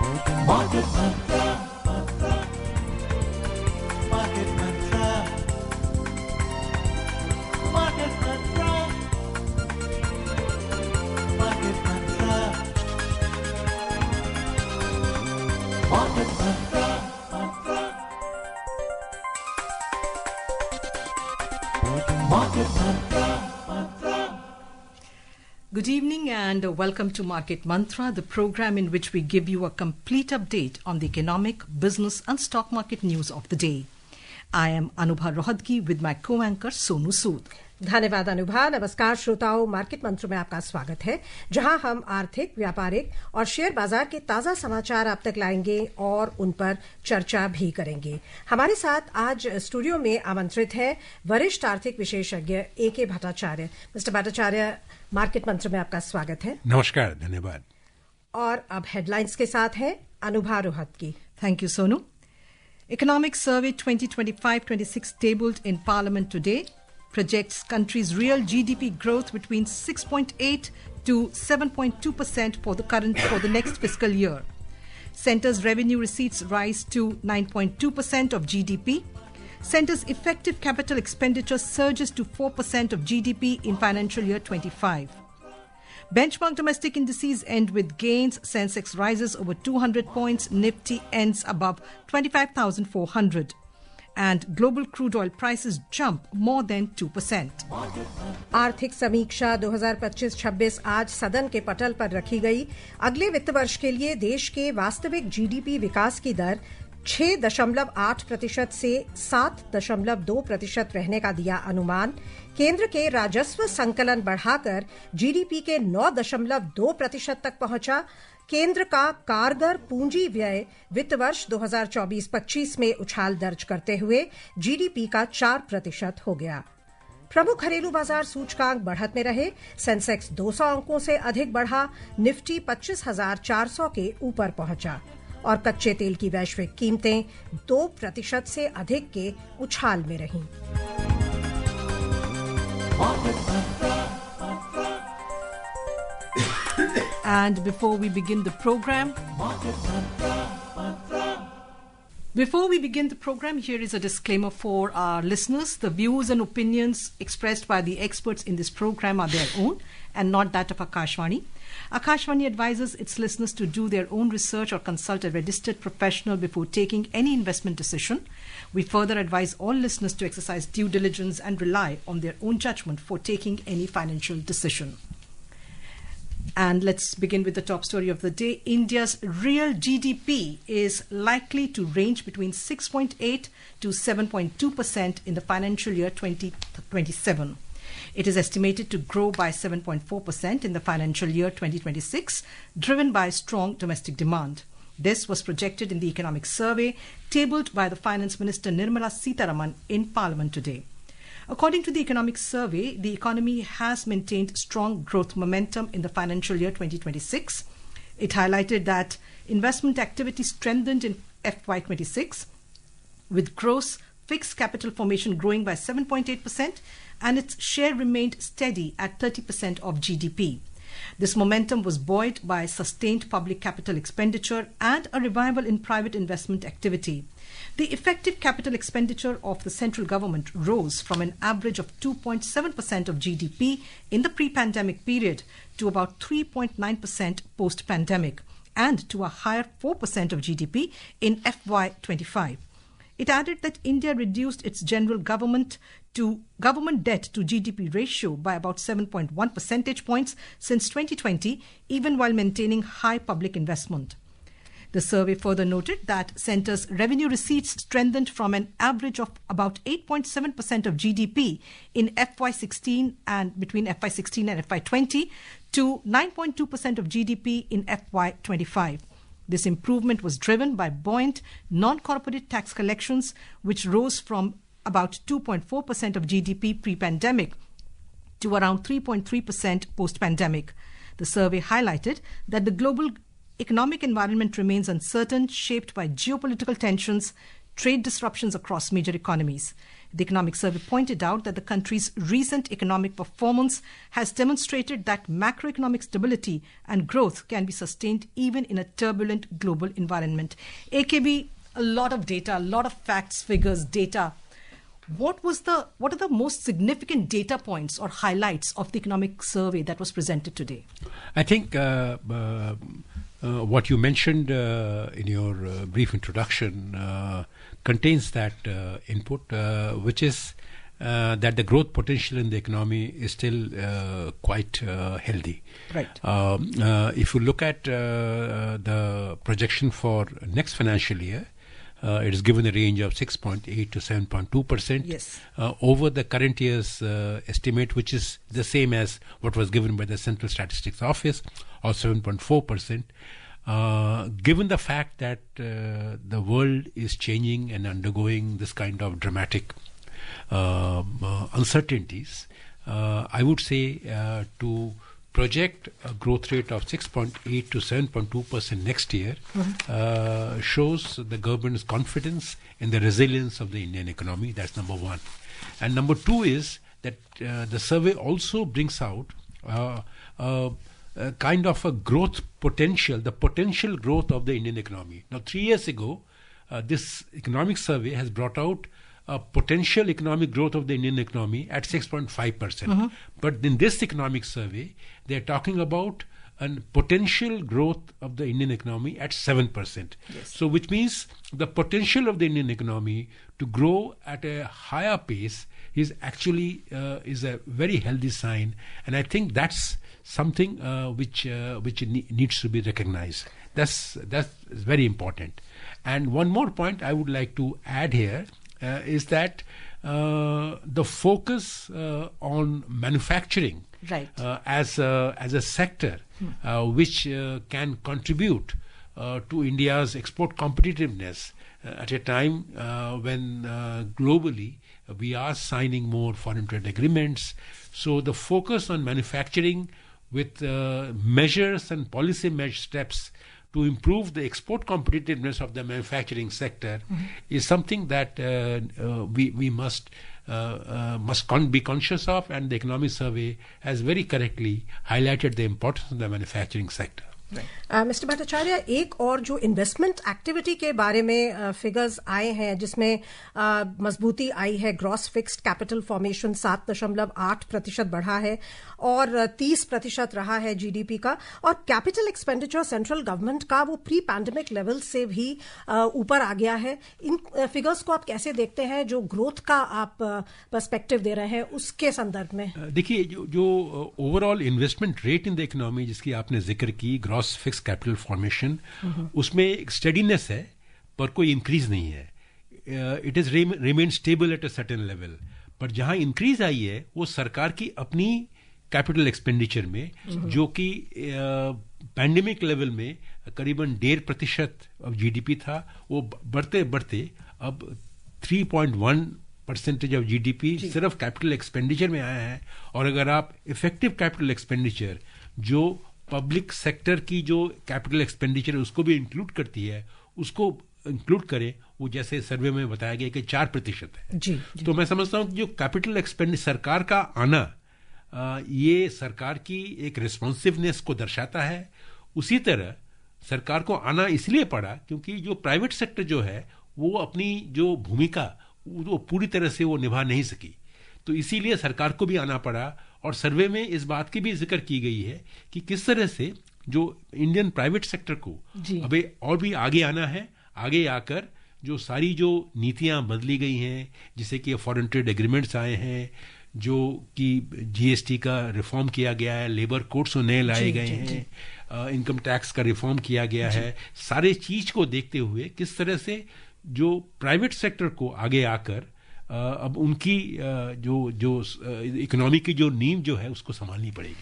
Market Mantra, Market Mantra, Market Mantra, Market Mantra, Market Mantra, Market Mantra. Good evening and welcome to Market Mantra, the program in which we give you a complete update on the economic, business and stock market news of the day. I am Anubha Rohadgi with my co-anchor Sonu Sood. धन्यवाद अनुभा। नमस्कार श्रोताओं, market मंत्र में आपका स्वागत है, जहां हम आर्थिक, व्यापारिक और शेयर बाजार के ताजा समाचार आप तक लाएंगे और उन पर चर्चा भी करेंगे। हमारे साथ आज स्टूडियो में आमंत्रित है वरिष्ठ आर्थिक विशेषज्ञ A.K. Bhattacharya. Mister Bhattacharya, market मंत्र में आपका स्वागत है। नमस्कार, धन्यवाद। और अब हेडलाइंस के साथ है Anubha Rohatgi. Thank you, Sonu. Economic Survey 2025-26 tabled in Parliament today projects country's real GDP growth between 6.8 to 7.2% for the next fiscal year. Centre's revenue receipts rise to 9.2% of GDP. Centre's effective capital expenditure surges to 4% of GDP in financial year 25. Benchmark domestic indices end with gains. Sensex rises over 200 points. Nifty ends above 25,400. And global crude oil prices jump more than 2%. आर्थिक समीक्षा 2025-26 आज सदन के पटल पर रखी गई। अगले वित्त वर्ष के लिए देश के वास्तविक जीडीपी विकास की दर 6.8% से 7.2% रहने का दिया अनुमान। केंद्र के राजस्व संकलन बढ़ाकर जीडीपी के 9.2% तक पहुंचा। केंद्र का कारगर पूंजी व्यय वित्त वर्ष 2024-25 में उछाल दर्ज करते हुए जीडीपी का 4% हो गया। प्रमुख घरेलू बाजार सूचकांक बढ़त में रहे। सेंसेक्स 200 अंकों से अधिक बढ़ा। निफ्टी 25,400 के ऊपर पहुंचा और कच्चे तेल की वैश्विक कीमतें 2% से अधिक के उछाल में रहीं। And before we begin the program, here is a disclaimer for our listeners. The views and opinions expressed by the experts in this program are their own and not that of Akashvani. Akashvani advises its listeners to do their own research or consult a registered professional before taking any investment decision. We further advise all listeners to exercise due diligence and rely on their own judgment for taking any financial decision. And let's begin with the top story of the day. India's real GDP is likely to range between 6.8 to 7.2% in the financial year 2027. It is estimated to grow by 7.4% in the financial year 2026, driven by strong domestic demand. This was projected in the economic survey tabled by the Finance Minister Nirmala Sitharaman in Parliament today. According to the economic survey, the economy has maintained strong growth momentum in the financial year 2026. It highlighted that investment activity strengthened in FY26, with gross fixed capital formation growing by 7.8%, and its share remained steady at 30% of GDP. This momentum was buoyed by sustained public capital expenditure and a revival in private investment activity. The effective capital expenditure of the central government rose from an average of 2.7% of GDP in the pre-pandemic period to about 3.9% post-pandemic, and to a higher 4% of GDP in FY25. It added that India reduced its general government debt to GDP ratio by about 7.1 percentage points since 2020, even while maintaining high public investment. The survey further noted that Centre's revenue receipts strengthened from an average of about 8.7% of GDP in FY16 and between FY16 and FY20 to 9.2% of GDP in FY25. This improvement was driven by buoyant non-corporate tax collections, which rose from about 2.4% of GDP pre-pandemic to around 3.3% post-pandemic. The survey highlighted that the global economic environment remains uncertain, shaped by geopolitical tensions, trade disruptions across major economies. The economic survey pointed out that the country's recent economic performance has demonstrated that macroeconomic stability and growth can be sustained even in a turbulent global environment. AKB, a lot of data, a lot of facts, figures, data. What are the most significant data points or highlights of the economic survey that was presented today? I think what you mentioned in your brief introduction contains that input, which is that the growth potential in the economy is still quite healthy. Right. If you look at the projection for next financial year, it is given a range of 6.8 to 7.2%. Yes. Over the current year's estimate, which is the same as what was given by the Central Statistics Office, or 7.4%. Given the fact that the world is changing and undergoing this kind of dramatic uncertainties, I would say to project a growth rate of 6.8 to 7.2% next year shows the government's confidence in the resilience of the Indian economy. That's number one. And number two is that the survey also brings out kind of a growth potential, the potential growth of the Indian economy. Now, 3 years ago, this economic survey has brought out a potential economic growth of the Indian economy at 6.5%. But in this economic survey, they are talking about a potential growth of the Indian economy at 7%. Yes. So which means the potential of the Indian economy to grow at a higher pace is actually is a very healthy sign. And I think that's something which needs to be recognized. That's very important. And one more point I would like to add here is that the focus on manufacturing, Right. as a sector which can contribute to India's export competitiveness at a time when globally we are signing more foreign trade agreements. So the focus on manufacturing with measures and policy steps to improve the export competitiveness of the manufacturing sector is something that we must be conscious of, and the economic survey has very correctly highlighted the importance of the manufacturing sector. Mister Bhattacharya, एक और जो investment activity के बारे में figures आए हैं जिसमें मजबूती आई है, ग्रॉस फिक्स्ड कैपिटल फॉर्मेशन 7.8% बढ़ा है और 30% रहा है जीडीपी का, और कैपिटल एक्सपेंडिचर सेंट्रल गवर्नमेंट का वो प्री पैंडेमिक लेवल से भी ऊपर आ गया है. इन फिगर्स को आप कैसे देखते हैं, जो ग्रोथ का आप पर्सपेक्टिव दे रहे हैं उसके संदर्भ में? देखिए, जो overall investment rate in the economy जिसकी आपने जिक्र की, ग्रॉस फिक्स कैपिटल फॉर्मेशन, उसमें एक स्टेडीनेस है पर कोई इंक्रीज नहीं है. It is remain stable at a certain level. पर जहां इंक्रीज आई है वो सरकार की अपनी कैपिटल एक्सपेंडिचर में, जो कि पैंडेमिक लेवल में करीबन 1.5% ऑफ जीडीपी था, वो बढ़ते बढ़ते अब 3.1% ऑफ जीडीपी सिर्फ कैपिटल एक्सपेंडिचर में आया है. और अगर आप इफेक्टिव कैपिटल एक्सपेंडिचर, जो पब्लिक सेक्टर की जो कैपिटल एक्सपेंडिचर है उसको भी इंक्लूड करती है, उसको इंक्लूड करें, वो जैसे सर्वे में बताया गया कि 4% है. जी. तो मैं समझता हूं कि जो कैपिटल एक्सपेंडिचर सरकार का आना, ये सरकार की एक रिस्पॉन्सिवनेस को दर्शाता है. उसी तरह सरकार को आना इसलिए पड़ा क्योंकि जो प्राइवेट सेक्टर जो है वो अपनी जो भूमिका वो पूरी तरह से वो निभा नहीं सकी, तो इसीलिए सरकार को भी आना पड़ा. और सर्वे में इस बात की भी जिक्र की गई है कि किस तरह से जो इंडियन प्राइवेट सेक्टर को अभी और भी आगे आना है, आगे आकर जो सारी जो नीतियां बदली गई हैं, जैसे कि फॉरेन ट्रेड एग्रीमेंट्स आए हैं, जो कि जीएसटी का रिफॉर्म किया गया है, लेबर कोड्स नए लाए गए हैं, इनकम टैक्स का रिफॉर्म किया गया है, सारे चीज को देखते हुए किस तरह से जो प्राइवेट सेक्टर को आगे आकर अब उनकी जो इकोनॉमी की जो नींव जो है उसको संभालनी पड़ेगी.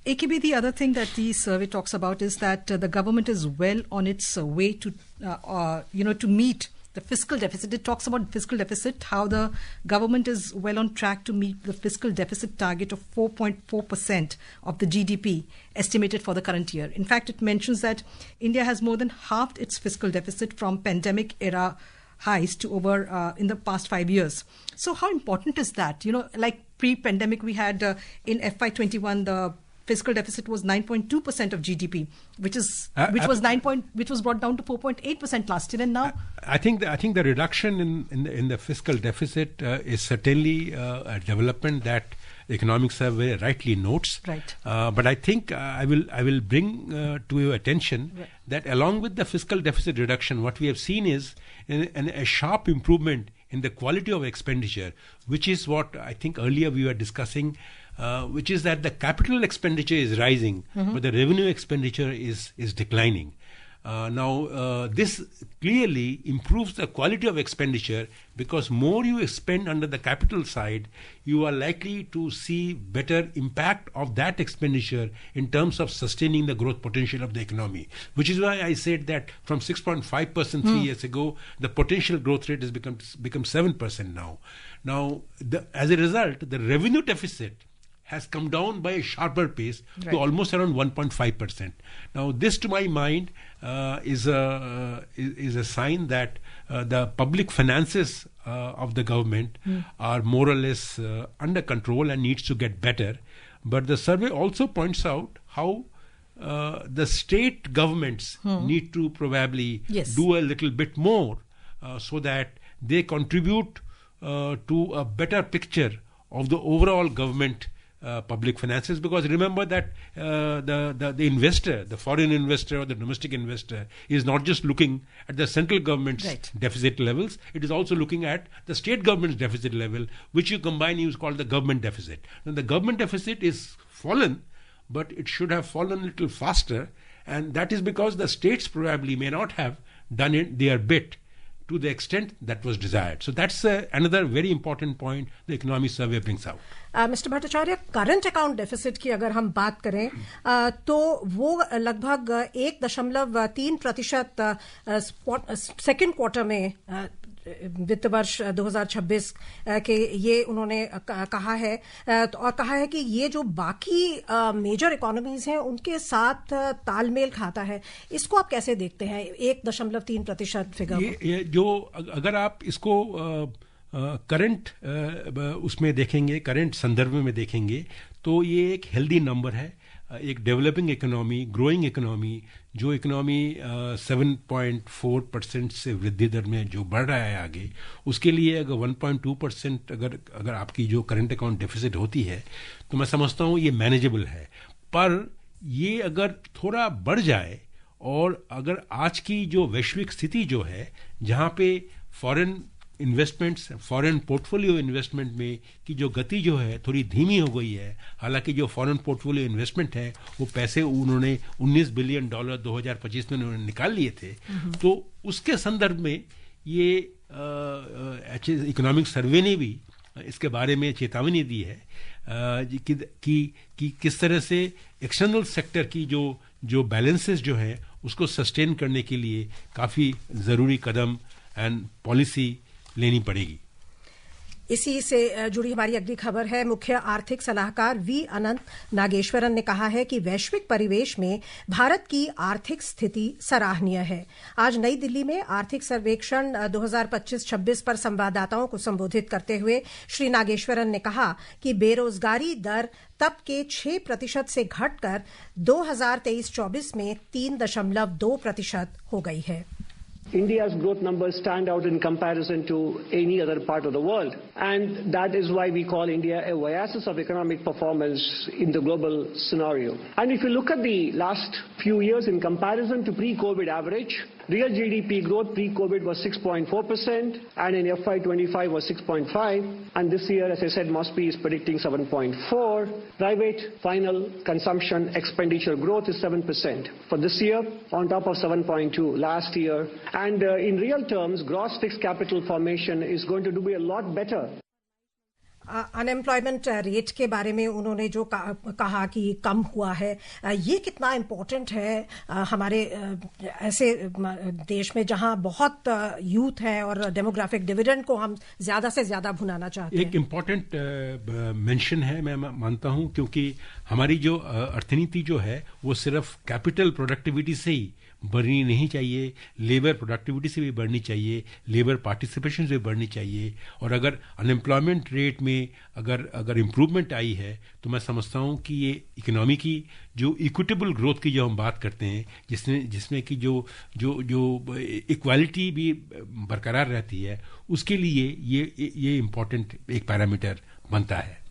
AKB, the other thing that the survey talks about is that the government is well on its way to, to meet the fiscal deficit. It talks about fiscal deficit, how the government is well on track to meet the fiscal deficit target of 4.4% of the GDP estimated for the current year. In fact, it mentions that India has more than halved its fiscal deficit from pandemic era highs to over in the past 5 years. So how important is that? You know, like pre-pandemic, we had in FY21 the fiscal deficit was 9.2% of GDP, which was brought down to 4.8% last year, and now I think the reduction in the fiscal deficit is certainly a development that the Economic Survey rightly notes. Right. But I think I will bring to your attention that along with the fiscal deficit reduction, what we have seen is a sharp improvement in the quality of expenditure, which is what I think earlier we were discussing, which is that the capital expenditure is rising, but the revenue expenditure is declining. Now, this clearly improves the quality of expenditure, because more you spend under the capital side, you are likely to see better impact of that expenditure in terms of sustaining the growth potential of the economy. Which is why I said that from 6.5% 3 years ago, the potential growth rate has become 7% now. Now, as a result, the revenue deficit has come down by a sharper pace to almost around 1.5%. Now, this, to my mind, is a sign that the public finances of the government are more or less under control and needs to get better. But the survey also points out how the state governments need to probably do a little bit more so that they contribute to a better picture of the overall government public finances, because remember that the investor, the foreign investor or the domestic investor, is not just looking at the central government's deficit levels, it is also looking at the state government's deficit level, which you combine, is called the government deficit. Now, the government deficit is fallen, but it should have fallen a little faster, and that is because the states probably may not have done their bit to the extent that was desired. So that's another very important point the economic survey brings out. Mister Bhattacharya, current account deficit की अगर हम बात करें तो वो लगभग 1.3% second quarter में वित्त वर्ष 2026 के ये उन्होंने कहा है, और कहा है कि ये जो बाकी मेजर इकोनॉमीज हैं उनके साथ तालमेल खाता है. इसको आप कैसे देखते हैं 1.3% फिगर? ये जो अगर आप इसको करंट उसमें देखेंगे, करंट संदर्भ में देखेंगे, तो ये एक हेल्दी नंबर है. एक डेवलपिंग इकोनॉमी, ग्रोइंग इकोनॉमी, जो इकोनॉमी 7.4% से वृद्धि दर में जो बढ़ रहा है आगे, उसके लिए अगर 1.2% अगर आपकी जो करंट अकाउंट डेफिसिट होती है, तो मैं समझता हूँ ये मैनेजेबल है. पर ये अगर थोड़ा बढ़ जाए, और अगर आज की जो वैश्विक स्थिति जो है, जहाँ पे foreign investments, foreign portfolio investment में की जो गति जो है थोड़ी धीमी हो गई है, हालांकि जो फॉरेन पोर्टफोलियो इन्वेस्टमेंट है वो पैसे उन्होंने $19 बिलियन 2025 में उन्होंने निकाल लिए थे, तो उसके संदर्भ में ये इकोनॉमिक सर्वे ने भी इसके बारे में चेतावनी दी है कि किस तरह से एक्सटर्नल सेक्टर की जो बैलेंसेस जो है उसको सस्टेन करने के लिए काफ़ी ज़रूरी कदम एंड पॉलिसी लेनी पड़ेगी. इसी से जुड़ी हमारी अगली खबर है. मुख्य आर्थिक सलाहकार वी अनंत नागेश्वरन ने कहा है कि वैश्विक परिवेश में भारत की आर्थिक स्थिति सराहनीय है. आज नई दिल्ली में आर्थिक सर्वेक्षण 2025-26 पर संवाददाताओं को संबोधित करते हुए श्री नागेश्वरन ने कहा कि बेरोजगारी दर तब के 6% से घटकर 2023-24 में 3.2% हो गई है. India's growth numbers stand out in comparison to any other part of the world, and that is why we call India a oasis of economic performance in the global scenario. And if you look at the last few years in comparison to pre-COVID average, real GDP growth pre-COVID was 6.4%, and in FY25 was 6.5%, and this year, as I said, Mosby is predicting 7.4%. Private final consumption expenditure growth is 7% for this year, on top of 7.2% last year. And in real terms, gross fixed capital formation is going to be a lot better. Unemployment rate के बारे में उन्होंने जो कहा कि कम हुआ है, ये कितना इम्पोर्टेंट है हमारे ऐसे देश में जहां बहुत यूथ है और डेमोग्राफिक डिविडेंड को हम ज्यादा से ज्यादा भुनाना चाहते हैं. एक इम्पोर्टेंट मेंशन है, मैं मानता हूं, क्योंकि हमारी जो अर्थनीति जो है वो सिर्फ कैपिटल प्रोडक्टिविटी से ही बढ़नी नहीं चाहिए, लेबर प्रोडक्टिविटी से भी बढ़नी चाहिए, लेबर पार्टिसिपेशन से भी बढ़नी चाहिए। और अगर अनएम्प्लॉयमेंट रेट में अगर इम्प्रूवमेंट आई है तो मैं समझता हूँ कि ये इकोनॉमी की जो इक्विटेबल ग्रोथ की जो हम बात करते हैं, जिसमें कि जो इक्वालिटी भी बरकरार रहती है, उसके लिए ये इम्पोर्टेंट एक पैरामीटर बनता है।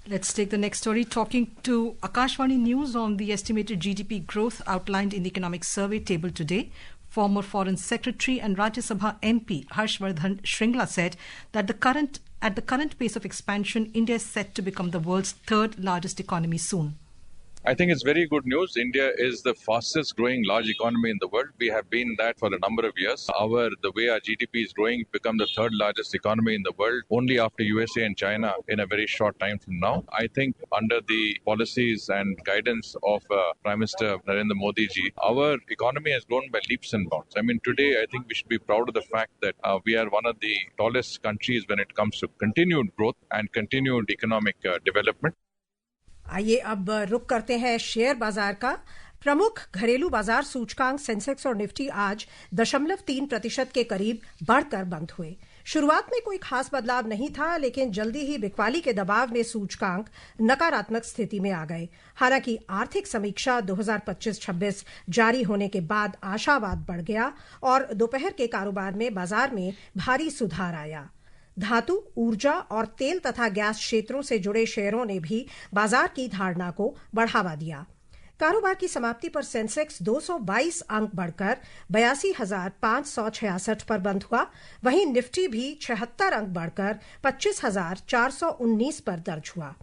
Let's take the next story. Talking to Akashvani News on the estimated GDP growth outlined in the economic survey tabled today, former Foreign Secretary and Rajya Sabha MP Harshvardhan Shringla said that at the current pace of expansion, India is set to become the world's third largest economy soon. I think it's very good news. India is the fastest growing large economy in the world. We have been that for a number of years. The way our GDP is growing, become the third largest economy in the world, only after USA and China in a very short time from now. I think under the policies and guidance of Prime Minister Narendra Modi ji, our economy has grown by leaps and bounds. I mean, today I think we should be proud of the fact that we are one of the tallest countries when it comes to continued growth and continued economic development. आइए अब रुक करते हैं share बाजार का। प्रमुख घरेलू बाजार सूचकांक सेंसेक्स और निफ्टी आज 0.3% के करीब बढ़कर बंद हुए। शुरुआत में कोई खास बदलाव नहीं था, लेकिन जल्दी ही बिकवाली के दबाव में सूचकांक नकारात्मक स्थिति में आ गए। हालांकि आर्थिक समीक्षा 2025-26 जारी होने के बाद आशावाद बढ़ गया और दोपहर के कारोबार में बाजार में भारी सुधार आया। धातु, ऊर्जा और तेल तथा गैस क्षेत्रों से जुड़े शेयरों ने भी बाजार की धारणा को बढ़ावा दिया। कारोबार की समाप्ति पर सेंसेक्स 222 अंक बढ़कर 82,566 पर बंद हुआ। वहीं निफ्टी भी 76 अंक बढ़कर 25,419 पर दर्ज हुआ।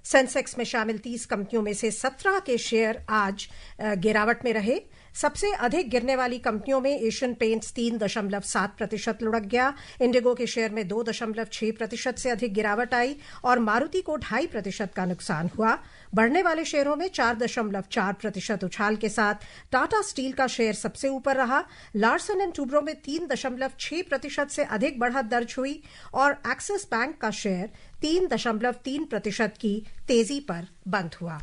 सेंसेक्स में शामिल 30 कंपनियों में से 17 के शेयर आज गिरावट में रहे। सबसे अधिक गिरने वाली कंपनियों में एशियन पेंट्स 3.7% लुढ़क गया। इंडिगो के शेयर में 2.6% से अधिक गिरावट आई और मारुति को 2.5% का नुकसान हुआ। बढ़ने वाले शेयरों में 4.4% उछाल के साथ टाटा स्टील का शेयर सबसे ऊपर रहा। लार्सन एंड टूब्रो में 3.6% से अधिक बढ़त दर्ज हुई और एक्सिस बैंक का शेयर 3.3% की तेजी पर बंद हुआ।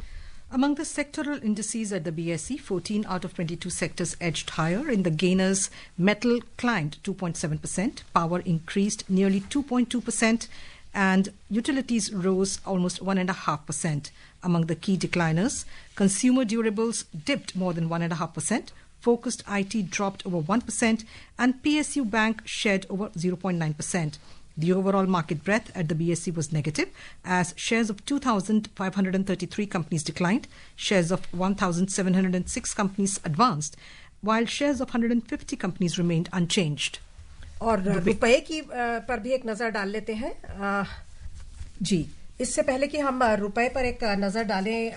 Among the sectoral indices at the BSE, 14 out of 22 sectors edged higher. In the gainers, metal climbed 2.7%, power increased nearly 2.2%, and utilities rose almost 1.5%. Among the key decliners, consumer durables dipped more than 1.5%, focused IT dropped over 1%, and PSU Bank shed over 0.9%. The overall market breadth at the BSE was negative as shares of 2,533 companies declined, shares of 1,706 companies advanced, while shares of 150 companies remained unchanged. और रुपए की पर भी एक नजर डाल लेते हैं। जी, इससे पहले कि हम रुपए पर एक नजर डालें,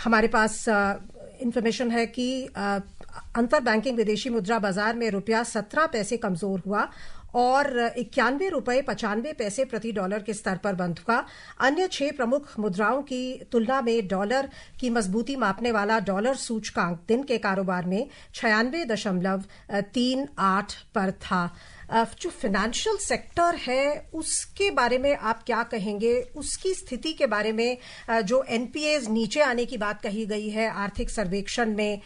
हमारे पास इंफॉर्मेशन है कि अंतर बैंकिंग विदेशी मुद्रा बाजार में रुपया 17 पैसे कमजोर हुआ और 91 रुपये 95 पैसे प्रति डॉलर के स्तर पर बंद हुआ। अन्य 6 प्रमुख मुद्राओं की तुलना में डॉलर की मजबूती मापने वाला डॉलर सूचकांक दिन के कारोबार में 96.38 पर था। जो फाइनेंशियल सेक्टर है उसके बारे में आप क्या कहेंगे? उसकी स्थिति के बारे में जो एनपीएज नीचे आने की बात कही गई है आर्थिक सर्वेक्षण में,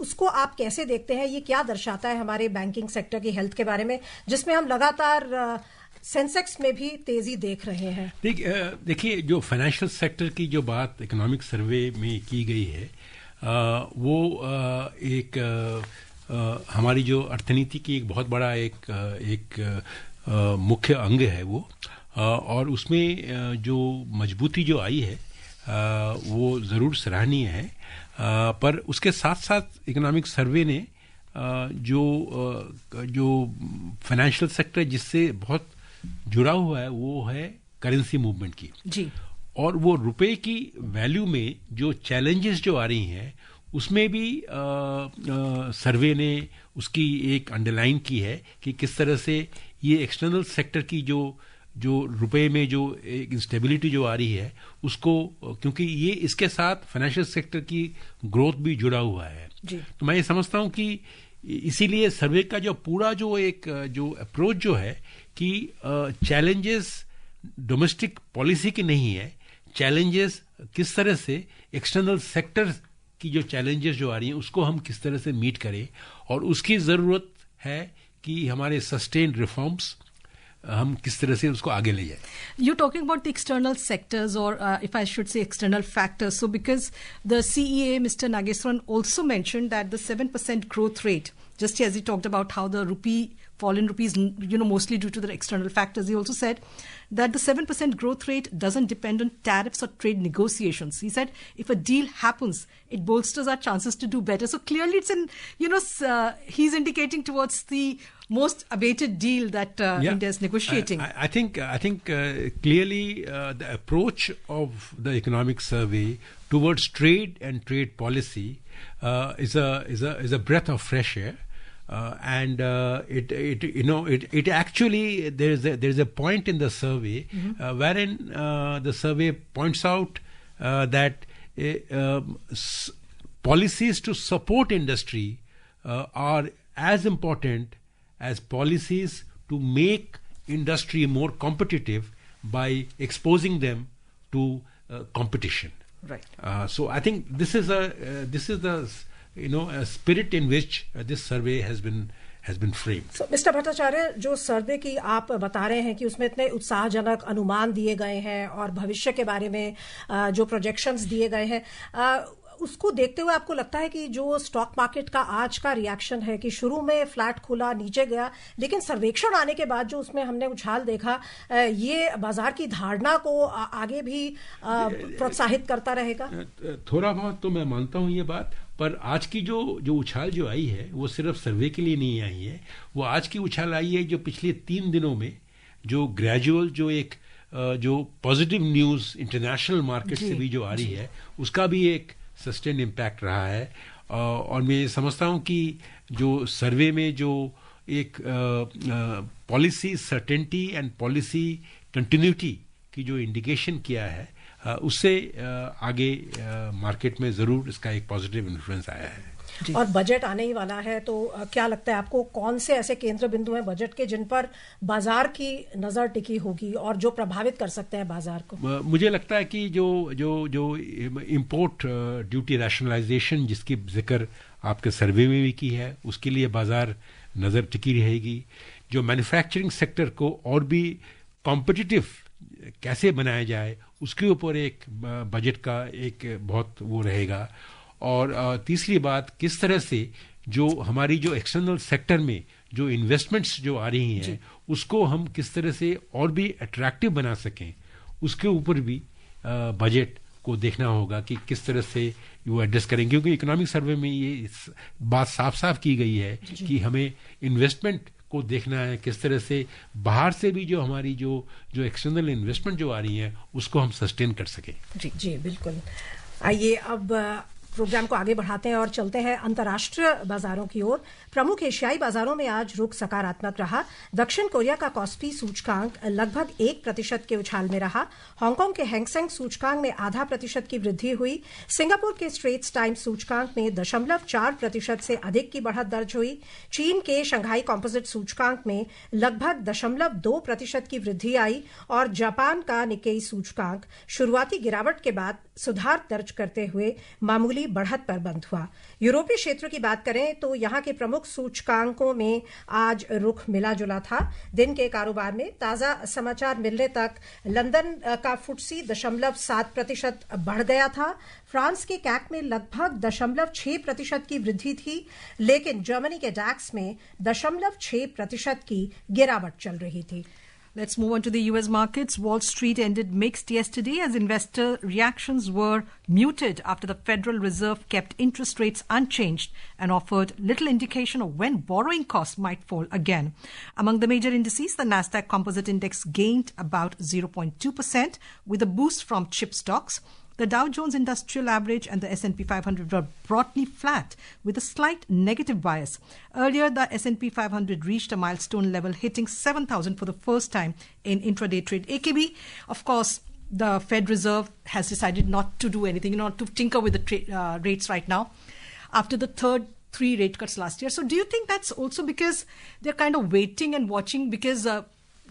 उसको आप कैसे देखते हैं? ये क्या दर्शाता है हमारे बैंकिंग सेक्टर की हेल्थ के बारे में, जिसमें हम लगातार सेंसेक्स में भी तेजी देख रहे हैं? देखिए, जो फाइनेंशियल सेक्टर की जो बात इकोनॉमिक सर्वे में की गई है वो एक हमारी जो अर्थनीति की एक बहुत बड़ा एक मुख्य अंग है वो, और उसमें जो मजबूती जो आई है वो ज़रूर सराहनीय है। पर उसके साथ साथ इकोनॉमिक सर्वे ने जो फाइनेंशियल सेक्टर जिससे बहुत जुड़ा हुआ है वो है करेंसी मूवमेंट की जी, और वो रुपए की वैल्यू में जो चैलेंजेस जो आ रही हैं उसमें भी सर्वे ने उसकी एक अंडरलाइन की है कि किस तरह से ये एक्सटर्नल सेक्टर की जो रुपए में जो एक इंस्टेबिलिटी जो आ रही है उसको, क्योंकि ये इसके साथ फाइनेंशियल सेक्टर की ग्रोथ भी जुड़ा हुआ है जी। तो मैं ये समझता हूँ कि इसीलिए सर्वे का जो पूरा जो अप्रोच जो है कि चैलेंजेस डोमेस्टिक पॉलिसी की नहीं है, चैलेंजेस किस तरह से एक्सटर्नल सेक्टर की जो चैलेंजेस जो आ रही हैं उसको हम किस तरह से मीट करें, और उसकी ज़रूरत है कि हमारे सस्टेन्ड रिफॉर्म्स हम किस तरह से उसको आगे ले जाएं. You're talking about the external sectors, or if I should say external factors. So because the CEA, Mr. Nageswaran, also mentioned that the 7% growth rate, just as he talked about how the fallen rupees, mostly due to the external factors, he also said that the 7% growth rate doesn't depend on tariffs or trade negotiations. He said if a deal happens, it bolsters our chances to do better. So clearly it's he's indicating towards the most awaited deal that India is negotiating. I think clearly the approach of the economic survey towards trade and trade policy is a breath of fresh air. And it actually there's a point in the survey wherein the survey points out that policies to support industry are as important as policies to make industry more competitive by exposing them to competition. Right. So I think this is the a spirit in which this survey has been framed. So, Mr. Bhattacharya, जो सर्वे की आप बता रहे हैं कि उसमें इतने उत्साहजनक अनुमान दिए गए हैं और भविष्य के बारे में जो प्रोजेक्शंस दिए गए हैं, उसको देखते हुए आपको लगता है कि जो स्टॉक मार्केट का आज का रिएक्शन है कि शुरू में फ्लैट खुला, नीचे गया, लेकिन सर्वेक्षण आने के बाद जो उसमें हमने उछाल देखा, ये बाजार की धारणा को आगे भी प्रोत्साहित करता रहेगा? थोड़ा बहुत तो मैं मानता हूं ये बात, पर आज की जो उछाल जो आई है वो सिर्फ सर्वे के लिए नहीं आई है. वो आज की उछाल आई है जो पिछले 3 दिनों में जो ग्रेजुअल जो पॉजिटिव न्यूज इंटरनेशनल मार्केट से भी जो आ रही है, उसका भी एक सस्टेन इम्पैक्ट रहा है. और मैं समझता हूं कि जो सर्वे में जो एक policy certainty and policy continuity की जो इंडिकेशन किया है, उससे आगे मार्केट में जरूर इसका एक पॉजिटिव इन्फ्लुएंस आया है. और बजट आने ही वाला है, तो क्या लगता है आपको कौन से ऐसे केंद्र बिंदु हैं बजट के जिन पर बाजार की नजर टिकी होगी और जो प्रभावित कर सकते हैं बाजार को? मुझे लगता है कि जो इंपोर्ट ड्यूटी रैशनलाइजेशन जिसकी जिक्र आपके सर्वे में भी की है, उसके लिए बाजार नजर टिकी रहेगी. जो मैन्युफैक्चरिंग सेक्टर को और भी कॉम्पिटिटिव कैसे बनाया जाए, उसके ऊपर एक बजट का एक बहुत वो रहेगा. और तीसरी बात, किस तरह से जो हमारी जो एक्सटर्नल सेक्टर में जो इन्वेस्टमेंट्स जो आ रही हैं, उसको हम किस तरह से और भी अट्रैक्टिव बना सकें, उसके ऊपर भी बजट को देखना होगा कि किस तरह से वो एड्रेस करेंगे. क्योंकि इकोनॉमिक सर्वे में ये बात साफ साफ की गई है कि हमें इन्वेस्टमेंट को देखना है, किस तरह से बाहर से भी जो हमारी जो एक्सटर्नल इन्वेस्टमेंट जो आ रही है उसको हम सस्टेन कर सकें. जी बिल्कुल. आइए अब प्रोग्राम को आगे बढ़ाते हैं और चलते हैं अंतर्राष्ट्रीय बाजारों की ओर. प्रमुख एशियाई बाजारों में आज रुख सकारात्मक रहा. दक्षिण कोरिया का कॉस्पी सूचकांक लगभग 1% के उछाल में रहा. हांगकांग के हैंगसेंग सूचकांक में 0.5% की वृद्धि हुई. सिंगापुर के स्ट्रेट्स टाइम्स सूचकांक में 0.4% से अधिक की बढ़त दर्ज हुई. चीन के शंघाई कॉम्पोजिट सूचकांक में लगभग 0.2% की वृद्धि आई और जापान का निक्केई सूचकांक शुरुआती गिरावट के बाद सुधार दर्ज करते हुए मामूली बढ़त पर बंद हुआ. यूरोपीय क्षेत्र की बात करें तो यहां के प्रमुख सूचकांकों में आज रुख मिला जुला था. दिन के कारोबार में ताजा समाचार मिलने तक लंदन का फुटसी 0.7% बढ़ गया था. फ्रांस के कैक में लगभग 0.6% की वृद्धि थी, लेकिन जर्मनी के डैक्स में 0.6% की गिरावट चल रही थी. Let's move on to the US markets. Wall Street ended mixed yesterday as investor reactions were muted after the Federal Reserve kept interest rates unchanged and offered little indication of when borrowing costs might fall again. Among the major indices, the Nasdaq Composite Index gained about 0.2% with a boost from chip stocks. The Dow Jones Industrial Average and the S&P 500 were broadly flat with a slight negative bias. Earlier, the S&P 500 reached a milestone level, hitting 7,000 for the first time in intraday trade. AKB, of course, the Fed Reserve has decided not to do anything, to tinker with the rates right now after the third 3 rate cuts last year. So do you think that's also because they're kind of waiting and watching because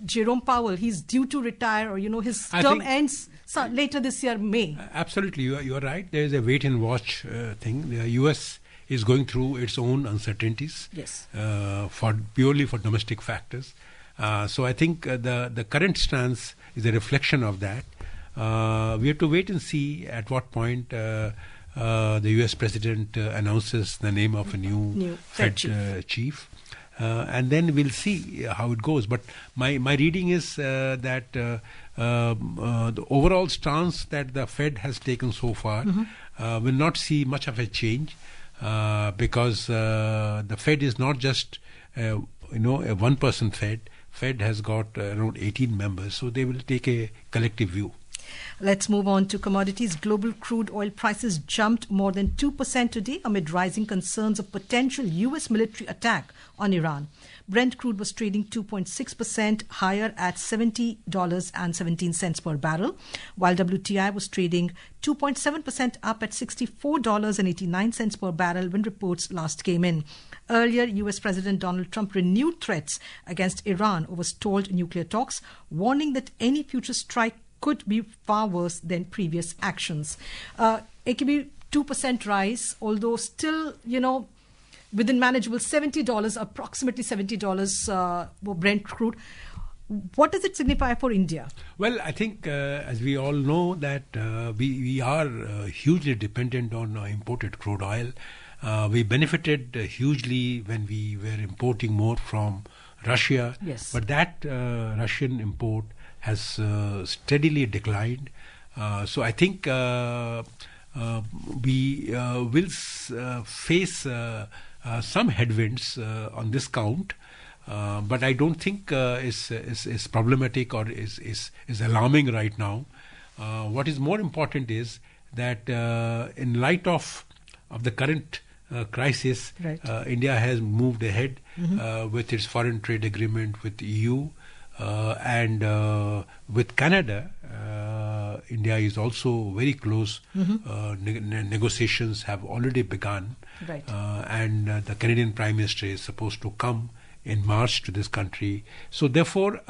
Jerome Powell, he's due to retire, or his term ends So later this year, May. Absolutely, you are right. There is a wait and watch thing. The U.S. is going through its own uncertainties. Yes. Purely for domestic factors. So I think the current stance is a reflection of that. We have to wait and see at what point the U.S. President announces the name of a new Fed chief. And then we'll see how it goes. But my reading is that the overall stance that the Fed has taken so far will not see much of a change because the Fed is not just a one-person Fed. Fed has got around 18 members, so they will take a collective view. Let's move on to commodities. Global crude oil prices jumped more than 2% today amid rising concerns of potential U.S. military attack on Iran. Brent crude was trading 2.6% higher at $70.17 per barrel, while WTI was trading 2.7% up at $64.89 per barrel when reports last came in. Earlier, U.S. President Donald Trump renewed threats against Iran over stalled nuclear talks, warning that any future strike could be far worse than previous actions. AKB 2% rise, although still, within manageable $70, approximately $70 for Brent crude. What does it signify for India? Well, I think, as we all know, that we are hugely dependent on imported crude oil. We benefited hugely when we were importing more from Russia. Yes. But that Russian import has steadily declined. So I think we will face some headwinds on this count. But I don't think is problematic or is alarming right now. What is more important is that in light of the current crisis, right. India has moved ahead with its foreign trade agreement with the EU and with Canada. India is also very close. Negotiations have already begun, right. And the Canadian Prime Minister is supposed to come in March to this country. So therefore,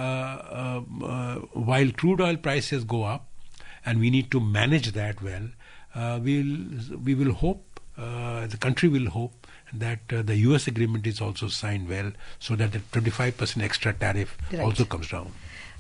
while crude oil prices go up, and we need to manage that well, we will hope, the country will hope that the US agreement is also signed well, so that the 25% extra tariff right. also comes down.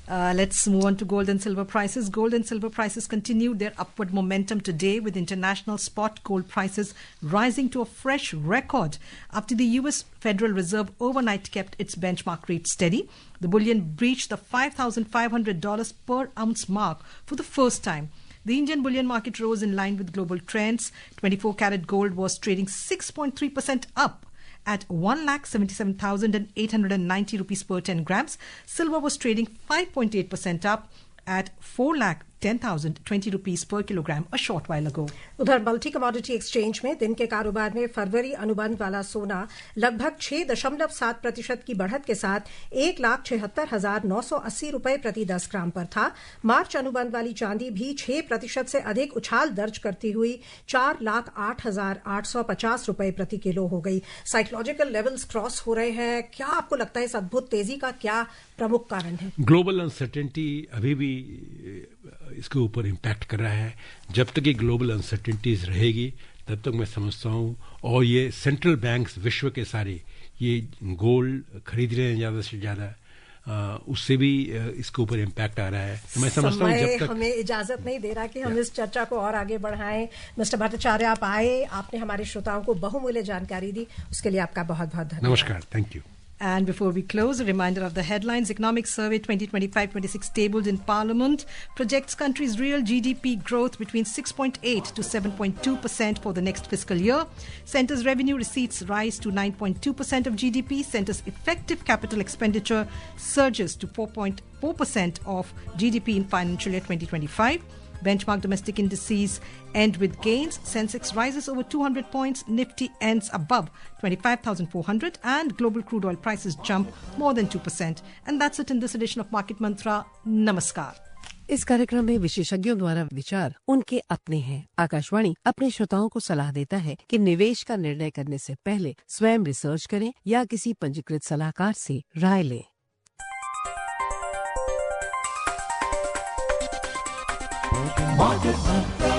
Let's move on to gold and silver prices. Gold and silver prices continued their upward momentum today, with international spot gold prices rising to a fresh record after the U.S. Federal Reserve overnight kept its benchmark rate steady. The bullion breached the $5,500 per ounce mark for the first time. The Indian bullion market rose in line with global trends. 24-karat gold was trading 6.3% up at 1,77,890 rupees per 10 grams. Silver was trading 5.8% up at 4,10,020 rupees per kilogram a short while ago. उधर multi commodity exchange में दिन के कारोबार में फरवरी अनुबंध वाला सोना लगभग 6.7% की बढ़त के साथ 1,76,980 रुपए प्रति 10 ग्राम पर था। मार्च अनुबंध वाली चांदी भी 6% से अधिक उछाल दर्ज करती हुई 4,08,850 रुपए प्रति किलो हो गई। साइकोलॉजिकल लेवल्स क्रॉस हो रहे हैं। क्या आपको लगता है इस अद्भुत तेजी का क्या प्रमुख कारण है? ग्लोबल अनसर्टेनिटी अभी भी इसके ऊपर इम्पैक्ट कर रहा है। जब तक ये ग्लोबल अनसर्टेनिटीज रहेगी तब तक मैं समझता हूँ, और ये सेंट्रल बैंक्स विश्व के सारे ये गोल्ड खरीद रहे हैं ज़्यादा से ज़्यादा, उससे भी इसके ऊपर इम्पैक्ट आ रहा है। तो मैं समझता हूँ जब तक हमें इजाजत नहीं दे रहा कि हम इस चर्चा को और आगे बढ़ाएं। मिस्टर भट्टाचार्य, आप आए, आपने हमारे श्रोताओं को बहुमूल्य जानकारी दी, उसके लिए आपका बहुत बहुत धन्यवाद। नमस्कार, thank you. And before we close, a reminder of the headlines. Economic Survey 2025-26 tabled in Parliament projects country's real GDP growth between 6.8 to 7.2% for the next fiscal year. Centre's revenue receipts rise to 9.2% of GDP. Centre's effective capital expenditure surges to 4.4% of GDP in financial year 2025. Benchmark domestic indices end with gains. Sensex rises over 200 points. Nifty ends above 25,400. And global crude oil prices jump more than 2%. And that's it in this edition of Market Mantra. Namaskar. इस कार्यक्रम में विशेषज्ञों द्वारा विचार उनके अपने हैं। आकाशवाणी अपने श्रोताओं को सलाह देता है कि निवेश का निर्णय करने से पहले स्वयं रिसर्च करें या किसी पंजीकृत सलाहकार से राय लें। Market Mantra.